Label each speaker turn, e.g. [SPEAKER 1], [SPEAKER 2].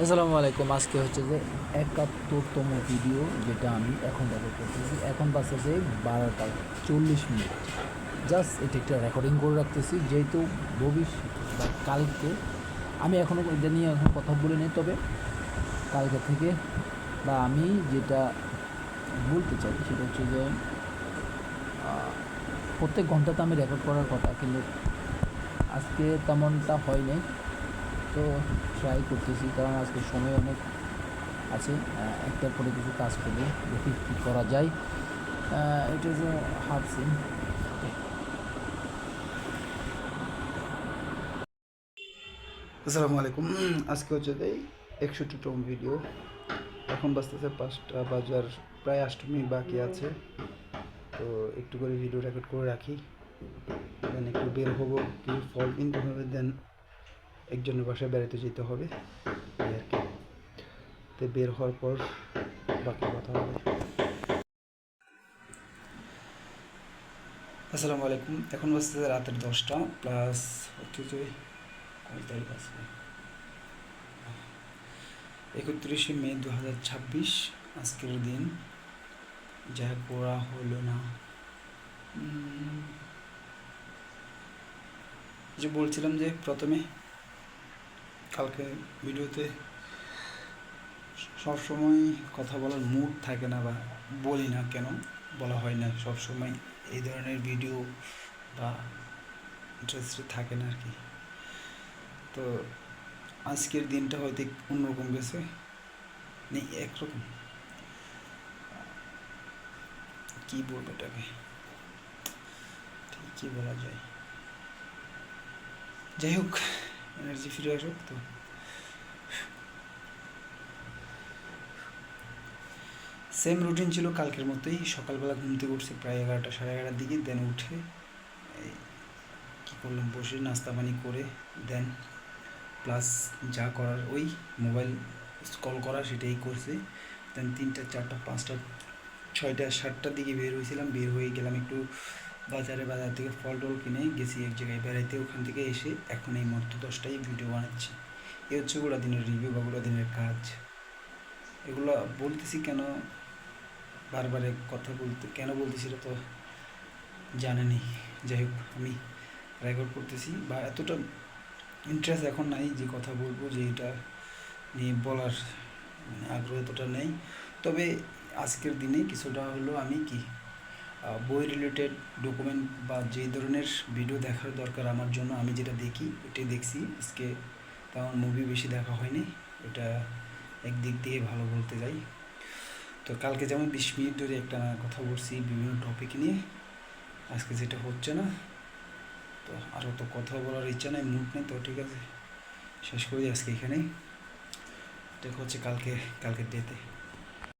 [SPEAKER 1] আসসালামু আলাইকুম। আজকে হচ্ছে যে ৭১তম ভিডিও, যেটা আমি এখন রেকর্ড করতেছি। এখন বাজতেছে ১২টা ৪০ মিনিট। জাস্ট এটা একটা রেকর্ডিং করে রাখতেছি, যেহেতু ভবিষ্যৎ বা কালকে আমি এখনও এটা নিয়ে এখন কথা বলি নাই। তবে কালকে থেকে বা আমি যেটা বলতে চাই সেটা হচ্ছে যে প্রত্যেক ঘন্টাতে আমি রেকর্ড করার কথা, কিন্তু আজকে তেমনটা হয় নাই। তো ট্রাই করতেছি, কারণ আজকে সময় অনেক আছে। একটার পরে কিছু কাজ করবো, দেখি কী করা যায়। এটা যে হাফ সিন।
[SPEAKER 2] আসসালামু আলাইকুম। আজকে হচ্ছে এই ৬১তম ভিডিও। এখন বাজতেছে ৫টা বাজার প্রায় ৮ মিনিট বাকি আছে। তো একটু করে ভিডিও রেকর্ড করে রাখি, দেন একটু বের হবো, কিছু ফল কিনতে হবে, দেন একজনের বাসায় বেড়াতে যেতে হবে, এই আর কি। তো বের হওয়ার পর বাকি কথা হবে। আসসালামু আলাইকুম। এখন বাজতেছে রাতের 10টা প্লাস হচ্ছে যে কয় তারিখ আছে, ৩১শে মে ২০২৬ আজকের দিন। যা করা হলো না, যে বলছিলাম যে প্রথমে কালকে ভিডিওতে সবসময় কথা বলার মুড থাকে না, বা বলি না, কেন বলা হয় না সবসময় এই ধরনের ভিডিও, বা ইন্টারেস্টেড থাকে না আর কি। তো আজকের দিনটা হয়তো অন্যরকম গেছে, নেই একরকম, কী বলবো এটাকে, ঠিক কী বলা যায়। যাই হোক, এনার্জি ফিরে আসুক। তো সেম রুটিন ছিল কালকের মতোই। সকালবেলা ঘুম থেকে উঠছি প্রায় 11টা সাড়ে 11টার দিকে, দেন উঠে এই কী করলাম, বসে নাস্তা পানি করে, দেন প্লাস যা করার ওই মোবাইল স্ক্রল করা সেটাই করছে। দেন 3টা 4টা 5টা 6টা 7টার দিকে বের হয়েছিলাম, বের হয়ে গেলাম একটু বাজার থেকে ফল টল কিনে গেছি এক জায়গায় বেড়াইতে। ওখান থেকে এসে এখন এই মুহূর্তে 10টায় ভিডিও বানাচ্ছি। এ হচ্ছে গোটা দিনের রিভিউ বা গোটা দিনের কাজ। এগুলো বলতেছি কেন, বারবার এক কথা বলতে কেন বলতেছি এটা তো জানেনি। যাই হোক, আমি রেকর্ড করতেছি, বা এতটা ইন্টারেস্ট এখন নাই যে কথা বলবো, যে এটা নিয়ে বলার মানে আগ্রহ এতটা নেই। তবে আজকের দিনে কিছুটা হলো আমি কি বই রিলেটেড ডকুমেন্ট বা যেই ধরনের ভিডিও দেখার দরকার আমার জন্য, আমি যেটা দেখি ওইটাই দেখছি আজকে। তেমন মুভি বেশি দেখা হয়নি, এটা একদিক দিয়ে ভালো বলতে যাই। তো কালকে যেমন 20 মিনিট ধরে একটা কথা বলছি বিভিন্ন টপিক নিয়ে, আজকে যেটা হচ্ছে না। তো আরও তো কথা বলার ইচ্ছা নেই, মুড নেই। তো ঠিক আছে, শেষ করে দিই আজকে এখানেই। দেখা হচ্ছে কালকের ডেতে।